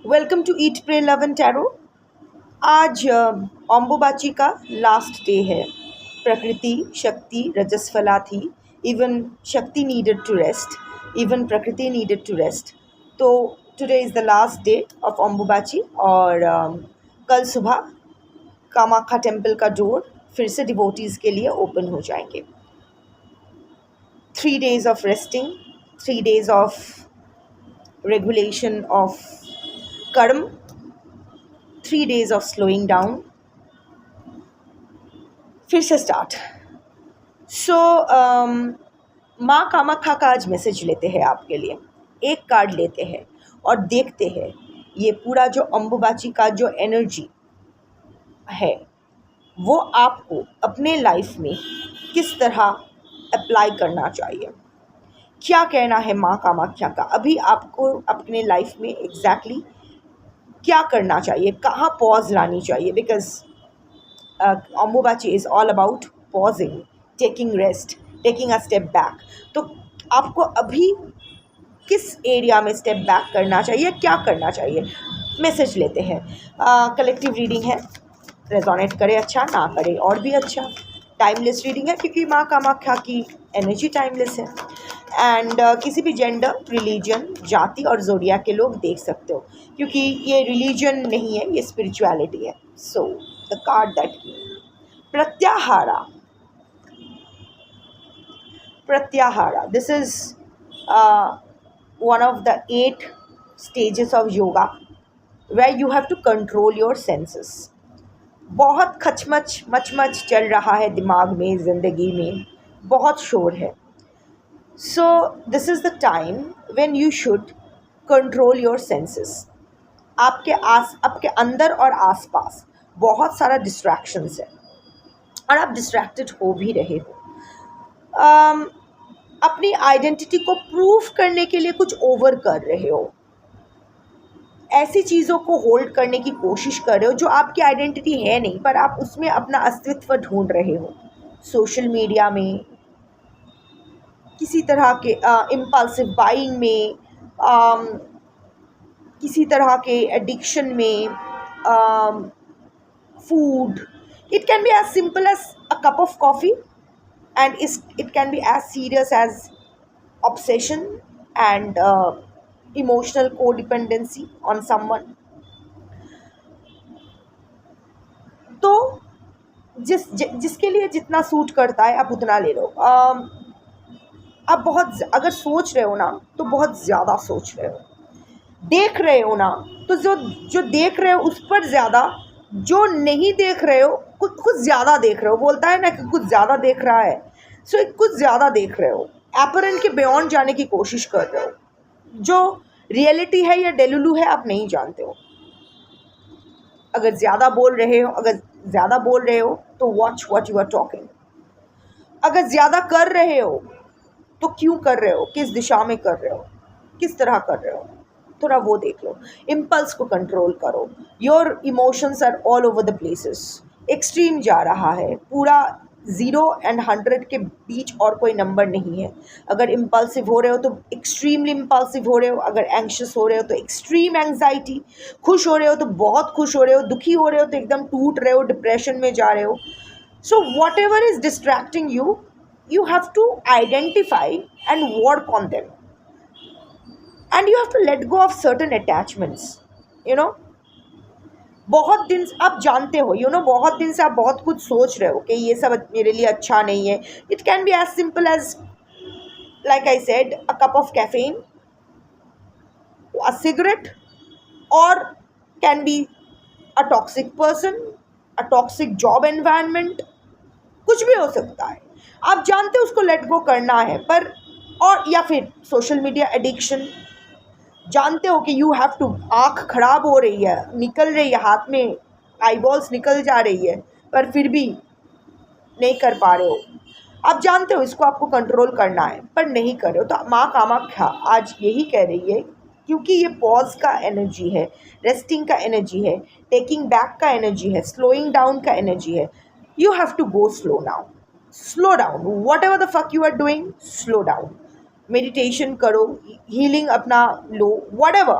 Welcome to eat pray love and tarot. आज अम्बुबाची का last day है। प्रकृति शक्ति रजस्वला थी। इवन शक्ति नीडेड टू रेस्ट, इवन प्रकृति नीडेड टू रेस्ट। तो today is the last day of Ambubachi और कल सुबह कामाख्या टेम्पल का डोर फिर से डिवोटीज़ के लिए ओपन हो जाएंगे। 3 days of resting, 3 days of regulation of कर्म, 3 days of slowing down, फिर से स्टार्ट। सो माँ कामाख्या का आज मैसेज लेते हैं आपके लिए। एक कार्ड लेते हैं और देखते हैं ये पूरा जो अम्बुबाची का जो एनर्जी है वो आपको अपने लाइफ में किस तरह अप्लाई करना चाहिए। क्या कहना है माँ कामाख्या का अभी आपको अपने लाइफ में एग्जैक्टली क्या करना चाहिए, कहाँ पॉज लानी चाहिए। Because Ambubachi is all about pausing, taking rest, taking a step back. तो आपको अभी किस एरिया में स्टेप बैक करना चाहिए, क्या करना चाहिए, मैसेज लेते हैं। कलेक्टिव रीडिंग है, रेजोनेट करे अच्छा, ना करे और भी अच्छा। टाइमलेस रीडिंग है क्योंकि माँ कामाख्या की एनर्जी टाइमलेस है। एंड किसी भी जेंडर, रिलीजन, जाति और जोडिया के लोग देख सकते हो क्योंकि ये रिलीजन नहीं है, ये स्पिरिचुअलिटी है। So the card that pratyahara, pratyahara, this is one of the 8 stages of yoga where you have to control your senses. बहुत खचमच मचमच चल रहा है दिमाग में, ज़िंदगी में बहुत शोर है। So this is the time when you should control your senses. आपके अंदर और आसपास बहुत सारा डिस्ट्रैक्शंस है और आप डिस्ट्रैक्टेड हो भी रहे हो। अपनी आइडेंटिटी को प्रूफ करने के लिए कुछ ओवर कर रहे हो, ऐसी चीज़ों को होल्ड करने की कोशिश कर रहे हो जो आपकी आइडेंटिटी है नहीं, पर आप उसमें अपना अस्तित्व ढूंढ रहे हो। सोशल मीडिया में, किसी तरह के इम्पल्सिव बाइंग में, किसी तरह के एडिक्शन में, food. It can be as simple as a cup of coffee and it can be as serious as obsession and emotional codependency on someone. तो जिसके लिए जितना सूट करता है आप उतना ले लो। आप बहुत अगर सोच रहे हो ना तो बहुत ज़्यादा सोच रहे हो, देख रहे हो ना तो जो देख रहे हो उस पर ज़्यादा, जो नहीं देख रहे हो कुछ ज़्यादा देख रहे हो। बोलता है ना कि कुछ ज़्यादा देख रहा है, सो कुछ ज़्यादा देख रहे हो, एपरेंट के बियॉन्ड जाने की कोशिश कर रहे हो। जो रियलिटी है या डेलुलू है आप नहीं जानते हो। अगर ज़्यादा बोल रहे हो तो watch what you are talking. अगर ज़्यादा कर रहे हो तो क्यों कर रहे हो, किस दिशा में कर रहे हो, किस तरह कर रहे हो, थोड़ा वो देख लो। इम्पल्स को कंट्रोल करो। Your emotions are all over the places. Extreme जा रहा है, पूरा 0 and 100 के बीच और कोई नंबर नहीं है। अगर इम्पल्सिव हो रहे हो तो एक्सट्रीमली इम्पल्सिव हो रहे हो, अगर एंग्शियस हो रहे हो तो एक्सट्रीम एंग्जाइटी, खुश हो रहे हो तो बहुत खुश हो रहे हो, दुखी हो रहे हो तो एकदम टूट रहे हो, डिप्रेशन में जा रहे हो। So what ever is distracting you, you have to identify and work on them, and you have to let go of certain attachments. you know बहुत दिन से आप जानते हो, बहुत दिन से आप बहुत कुछ सोच रहे हो कि ये सब मेरे लिए अच्छा नहीं है। It can be as simple as, like I said, a cup of caffeine, a cigarette, और can be a toxic person, a toxic job environment, कुछ भी हो सकता है। आप जानते हो उसको लेट गो करना है, पर और या फिर सोशल मीडिया एडिक्शन, जानते हो कि यू हैव टू, आँख खराब हो रही है, निकल रही है, हाथ में आईबॉल्स निकल जा रही है, पर फिर भी नहीं कर पा रहे हो। आप जानते हो इसको आपको कंट्रोल करना है पर नहीं कर रहे हो। तो माँ कामाख्या आज यही कह रही है, क्योंकि ये पॉज का एनर्जी है, रेस्टिंग का एनर्जी है, टेकिंग बैक का एनर्जी है, स्लोइंग डाउन का एनर्जी है। You have to go slow now, slow down, whatever the fuck you are doing, slow down. Meditation करो, हीलिंग अपना लो, वट एवर,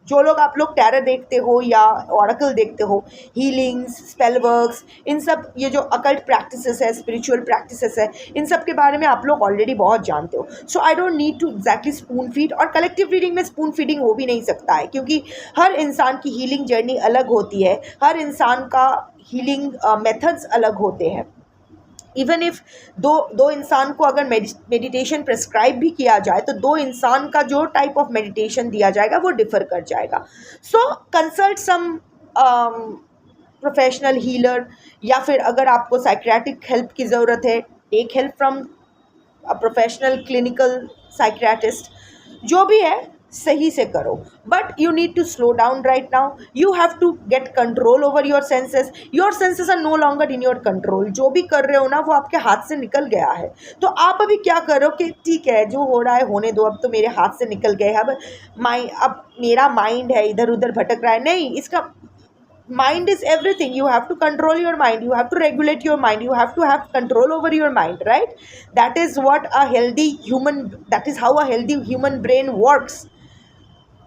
जो लोग आप लोग टैरो देखते हो या ऑरेकल देखते हो, हीलिंग्स, स्पेल वर्क्स, इन सब ये जो अकल्ट प्रैक्टिसेस है, स्पिरिचुअल प्रैक्टिसेस है, इन सब के बारे में आप लोग ऑलरेडी बहुत जानते हो. So I don't need to exactly spoon feed. और कलेक्टिव रीडिंग में स्पून फीडिंग हो भी नहीं सकता है, क्योंकि हर इंसान की हीलिंग जर्नी अलग होती है, हर इंसान का हीलिंग मेथड्स अलग होते हैं. इवन इफ दो इंसान को अगर मेडिटेशन प्रेस्क्राइब भी किया जाए तो दो इंसान का जो टाइप ऑफ मेडिटेशन दिया जाएगा वो डिफर कर जाएगा. So consult some professional healer, या फिर अगर आपको साइकियाट्रिक हेल्प की ज़रूरत है, take help from a professional clinical psychiatrist. जो भी है सही से करो, but you need to slow down right now. You have to get control over your senses. Your senses are no longer in your control. जो भी कर रहे हो ना वो आपके हाथ से निकल गया है. तो आप अभी क्या करो कि ठीक है जो हो रहा है होने दो, अब तो मेरे हाथ से निकल गए. अब मेरा माइंड है इधर उधर भटक रहा है. नहीं, इसका mind is everything. You have to control your mind, you have to regulate your mind, you have to have control over your mind, right? That is what a healthy human, that is how a healthy human brain works.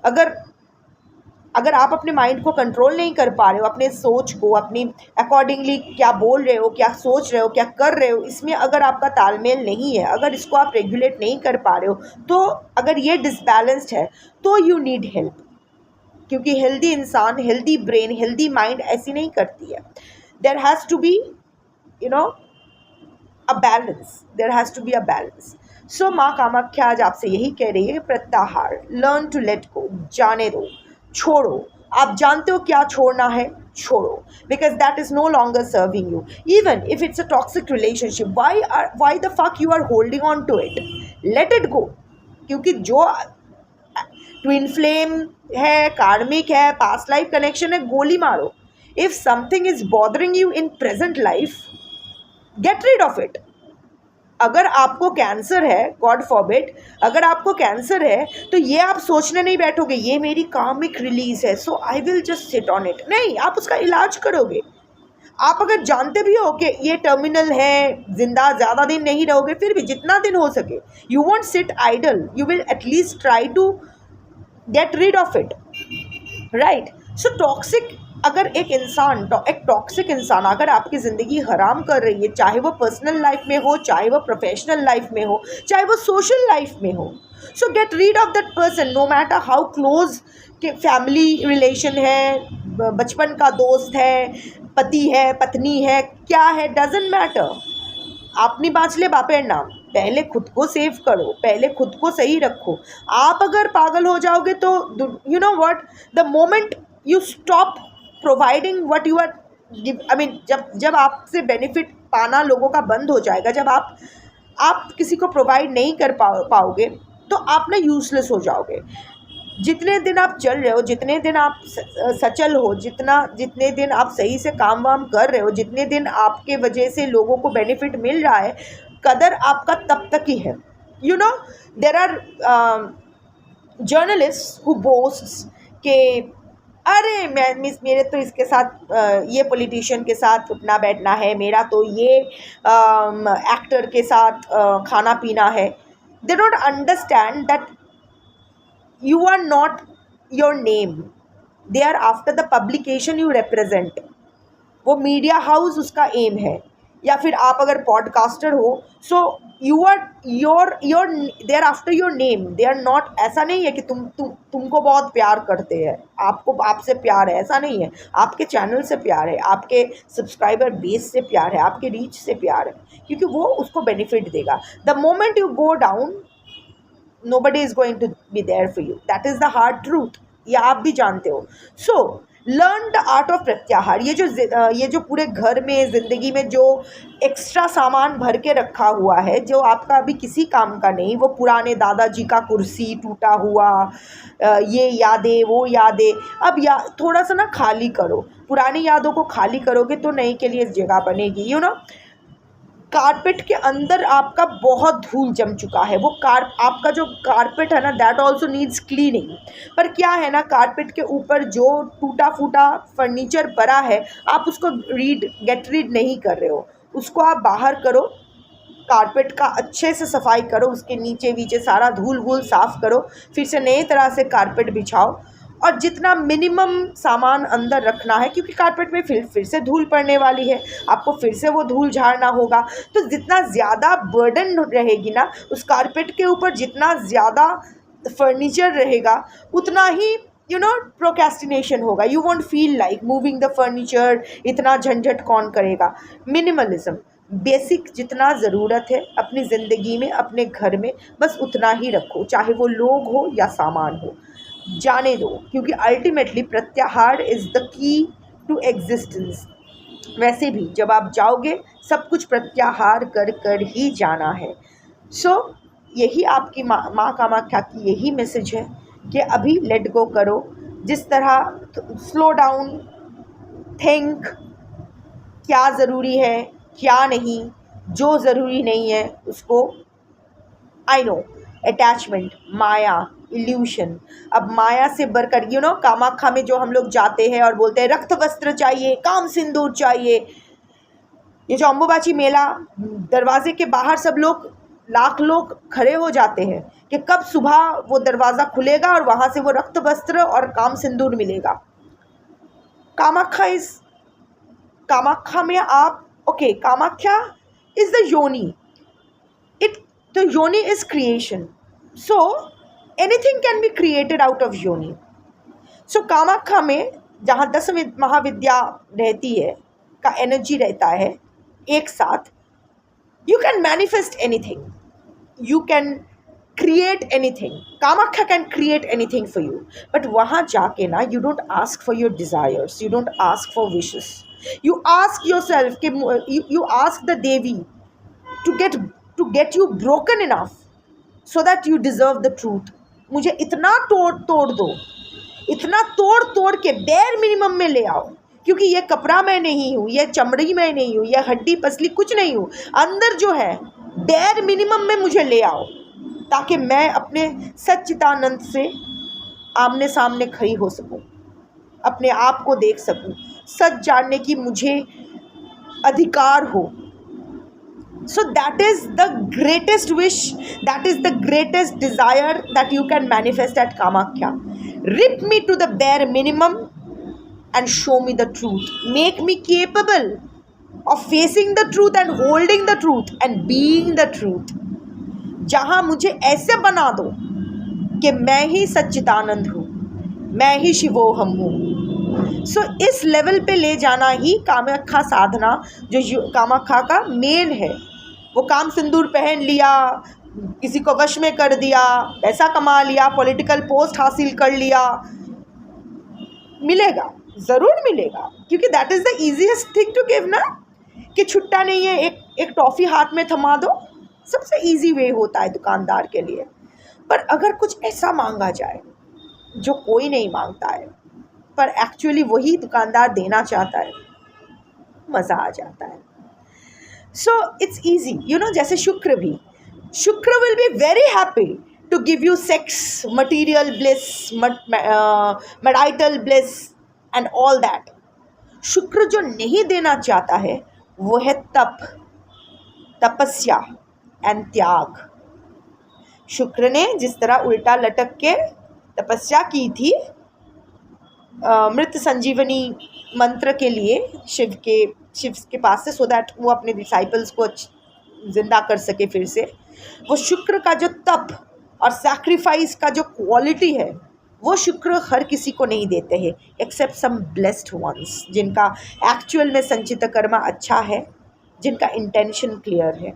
अगर आप अपने mind को control नहीं कर पा रहे हो, अपने सोच को अपनी अकॉर्डिंगली क्या बोल रहे हो, क्या सोच रहे हो, क्या कर रहे हो, इसमें अगर आपका तालमेल नहीं है, अगर इसको आप रेगुलेट नहीं कर पा रहे हो, तो अगर ये डिसबैलेंस्ड है तो यू नीड हेल्प. क्योंकि हेल्दी इंसान, हेल्दी ब्रेन, हेल्दी माइंड ऐसी नहीं करती है. There has to be a balance. There has to be a balance. So माँ कामाख्या आज आपसे यही कह रही है कि प्रत्याहार, लर्न टू लेट गो, जाने दो, छोड़ो. आप जानते हो क्या छोड़ना है, छोड़ो, because that is no longer serving you. Even if it's a toxic relationship, why the fuck you are holding on to it. Let it go. क्योंकि जो ट्विन फ्लेम है, कार्मिक है, पास्ट लाइफ कनेक्शन है, गोली मारो. If something is bothering you in present life, get rid of it. अगर आपको कैंसर है, गॉड फॉरबिड, अगर आपको कैंसर है तो ये आप सोचने नहीं बैठोगे ये मेरी कार्मिक रिलीज है so I will just sit on it. नहीं, आप उसका इलाज करोगे. आप अगर जानते भी हो कि ये टर्मिनल है, जिंदा ज़्यादा दिन नहीं रहोगे, फिर भी जितना दिन हो सके you won't sit idle, you will at least try to get rid of it, right? So toxic, अगर एक टॉक्सिक इंसान अगर आपकी ज़िंदगी हराम कर रही है, चाहे वो पर्सनल लाइफ में हो, चाहे वो प्रोफेशनल लाइफ में हो, चाहे वो सोशल लाइफ में हो, so get rid of that person. No matter how close के फैमिली रिलेशन है, बचपन का दोस्त है, पति है, पत्नी है, क्या है, डजेंट मैटर. आपनी बाँचले बापेर नाम. पहले खुद को सेव करो, पहले खुद को सही रखो. आप अगर पागल हो जाओगे तो you know what, the moment you stop providing what you are, I mean जब आपसे बेनिफिट पाना लोगों का बंद हो जाएगा, जब आप किसी को प्रोवाइड नहीं कर पाओगे तो आप ना यूजलेस हो जाओगे. जितने दिन आप चल रहे हो, जितने दिन आप सचल हो, जितने दिन आप सही से काम वाम कर रहे हो, जितने दिन आपके वजह से लोगों को बेनिफिट मिल रहा है, कदर आपका तब तक ही है. You know, there are journalist who boasts के अरे मेरे तो इसके साथ ये पॉलिटिशियन के साथ उठना बैठना है, मेरा तो ये एक्टर के साथ खाना पीना है. They don't understand that you are not your name, they are after the publication you represent. वो मीडिया हाउस उसका एम है. या फिर आप अगर पॉडकास्टर हो, so you are your they are after your name. They are not, ऐसा नहीं है कि तुमको बहुत प्यार करते हैं, आपसे प्यार है, ऐसा नहीं है. आपके चैनल से प्यार है, आपके सब्सक्राइबर बेस से प्यार है, आपके रीच से प्यार है, क्योंकि वो उसको बेनिफिट देगा. The moment you go down, nobody is going to be there for you. That is the hard truth. ये आप भी जानते हो. So learn the art of प्रत्याहार. ये जो पूरे घर में, ज़िंदगी में जो एक्स्ट्रा सामान भर के रखा हुआ है, जो आपका अभी किसी काम का नहीं, वो पुराने दादाजी का कुर्सी टूटा हुआ, ये यादें, वो यादें, अब थोड़ा सा ना खाली करो. पुरानी यादों को खाली करोगे तो नई के लिए जगह बनेगी. यू नो, कारपेट के अंदर आपका बहुत धूल जम चुका है. वो आपका जो कारपेट है ना, दैट ऑल्सो नीड्स क्लीनिंग. पर क्या है ना, कारपेट के ऊपर जो टूटा फूटा फर्नीचर पड़ा है, आप उसको गेट रीड नहीं कर रहे हो. उसको आप बाहर करो, कारपेट का अच्छे से सफाई करो, उसके नीचे सारा धूल वूल साफ़ करो, फिर से नए तरह से कारपेट बिछाओ और जितना मिनिमम सामान अंदर रखना है, क्योंकि कारपेट में फिर से धूल पड़ने वाली है, आपको फिर से वो धूल झाड़ना होगा, तो जितना ज़्यादा बर्डन रहेगी ना उस कारपेट के ऊपर, जितना ज़्यादा फर्नीचर रहेगा, उतना ही प्रोक्रेस्टिनेशन होगा। You want feel like moving the furniture, इतना झंझट कौन करेगा। मिनिमलिज्म, बेसिक जितना ज़रूरत है अपनी ज़िंदगी में, अपने घर में, बस उतना ही रखो, चाहे वो लोग हो या सामान हो, जाने दो, क्योंकि अल्टीमेटली प्रत्याहार is the key to existence. वैसे भी जब आप जाओगे सब कुछ प्रत्याहार कर कर ही जाना है। सो यही आपकी माँ कामाख्या की यही मैसेज है कि अभी लेट गो करो, जिस तरह स्लो डाउन, थिंक क्या ज़रूरी है क्या नहीं, जो ज़रूरी नहीं है उसको, I know attachment, Maya, evolution, अब माया से बढ़कर कामाख्या में जो हम लोग जाते हैं और बोलते हैं रक्त वस्त्र चाहिए, काम सिंदूर चाहिए, ये जो अम्बुबाची मेला, दरवाजे के बाहर सब लोग, लाख लोग खड़े हो जाते हैं कि कब सुबह वो दरवाज़ा खुलेगा और वहाँ से वो रक्त वस्त्र और काम सिंदूर मिलेगा। कामाख्या में आप कामाख्या इज़ द योनि, the yoni is creation, so anything can be created out of yoni. So Kamakhya में जहाँ 10 महाविद्या रहती है का एनर्जी रहता है एक साथ, you can manifest anything, you can create anything, Kamakhya can create anything for you. But वहाँ जाके ना you don't ask for your desires, you don't ask for wishes, you ask yourself कि you ask the Devi to get you broken enough so that you deserve the truth. मुझे इतना तोड़ दो, इतना तोड़ के बेयर मिनिमम में ले आओ, क्योंकि ये कपड़ा मैं नहीं हूँ, ये चमड़ी मैं नहीं हूँ, ये हड्डी पसली कुछ नहीं हूँ, अंदर जो है बेयर मिनिमम में मुझे ले आओ, ताकि मैं अपने सच्चिदानंद से आमने सामने खड़ी हो सकूँ, अपने आप को देख सकूँ, सच जानने की मुझे अधिकार हो। So that is the greatest wish, that is the greatest desire that you can manifest at Kamakhya. Rip me to the bare minimum and show me the truth. Make me capable of facing the truth and holding the truth and being the truth. जहाँ मुझे ऐसे बना दो कि मैं ही सच्चिदानंद हूँ, मैं ही शिवोहम हूँ। सो इस लेवल पे ले जाना ही कामाख्या साधना, जो कामाख्या का मेन है। वो काम सिंदूर पहन लिया, किसी को वश में कर दिया, पैसा कमा लिया, पॉलिटिकल पोस्ट हासिल कर लिया, मिलेगा, ज़रूर मिलेगा, क्योंकि that is the easiest thing to give ना, कि छुट्टा नहीं है, एक टॉफ़ी हाथ में थमा दो, सबसे ईजी वे होता है दुकानदार के लिए। पर अगर कुछ ऐसा मांगा जाए जो कोई नहीं मांगता है, पर एक्चुअली वही दुकानदार देना चाहता है, मज़ा आ जाता है। सो इट्स ईजी, जैसे Shukra will be very happy to give you sex, material bliss, marital bliss and all that. Shukra जो नहीं देना चाहता है वो है तपस्या एंड त्याग। शुक्र ने जिस तरह उल्टा लटक के तपस्या की थी मृत संजीवनी मंत्र के लिए शिव के पास से, सो दैट वो अपने डिसाइपल्स को जिंदा कर सके फिर से, वो शुक्र का जो तप और सैक्रिफाइस का जो क्वालिटी है वो शुक्र हर किसी को नहीं देते हैं, एक्सेप्ट सम ब्लेस्ड वंस, जिनका एक्चुअल में संचित कर्मा अच्छा है, जिनका इंटेंशन क्लियर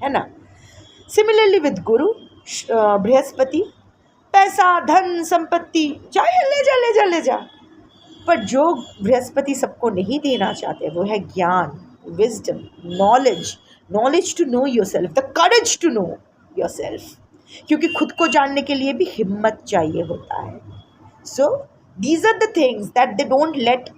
है ना। सिमिलरली विद गुरु बृहस्पति, पैसा धन संपत्ति चाहे ले जा, पर जो बृहस्पति सबको नहीं देना चाहते वो है ज्ञान, wisdom, knowledge to know yourself, the courage to know yourself, क्योंकि खुद को जानने के लिए भी हिम्मत चाहिए होता है। So these are the things that they don't let,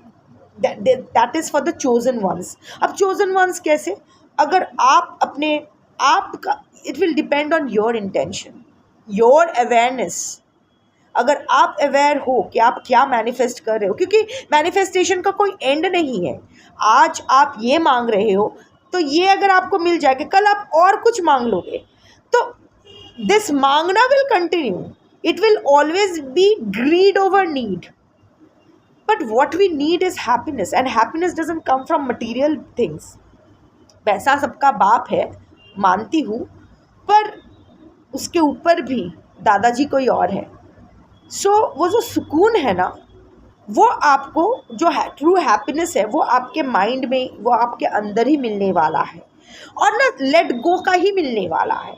that is for the chosen ones. अब चोजन वंस कैसे? अगर आप अपने आप का, it will depend on your intention, your awareness. अगर आप अवेयर हो कि आप क्या मैनिफेस्ट कर रहे हो, क्योंकि मैनिफेस्टेशन का कोई एंड नहीं है। आज आप ये मांग रहे हो तो ये अगर आपको मिल जाएगा, कल आप और कुछ मांग लोगे, तो दिस मांगना will continue, It will always be greed over need. But what we need is happiness, and happiness doesn't come from material things. पैसा सबका बाप है, मानती हूँ, पर उसके ऊपर भी दादाजी कोई और है. सो वो जो सुकून है ना, वो आपको जो है ट्रू हैप्पीनेस है, वो आपके माइंड में, वो आपके अंदर ही मिलने वाला है, और ना लेट गो का ही मिलने वाला है.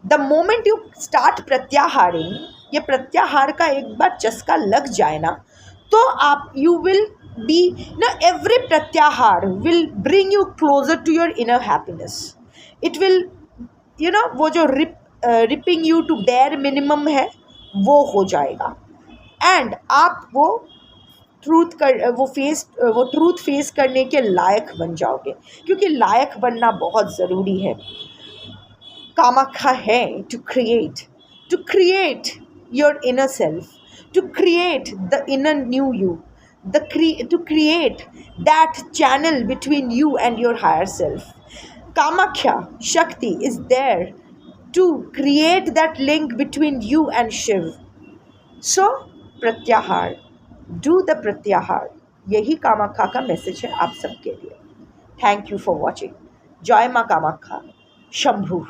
द मोमेंट यू स्टार्ट प्रत्याहारिंग, ये प्रत्याहार का एक बार चस्का लग जाए ना, तो आप यू विल बी ना, एवरी प्रत्याहार will bring you closer to your inner happiness. It will वो जो ripping you to bare minimum है, वो हो जाएगा. एंड आप वो ट्रूथ फेस करने के लायक बन जाओगे, क्योंकि लायक बनना बहुत ज़रूरी है. कामाख्या है to create your inner self, to create the inner new you, to create that channel between you and your higher self. Kamakhya Shakti is there to create that link between you and Shiv. So pratyahar, do the pratyahar. यही कामाख्या का message है आप सबके लिए. Thank you for watching. जय माँ कामाख्या. शंभू.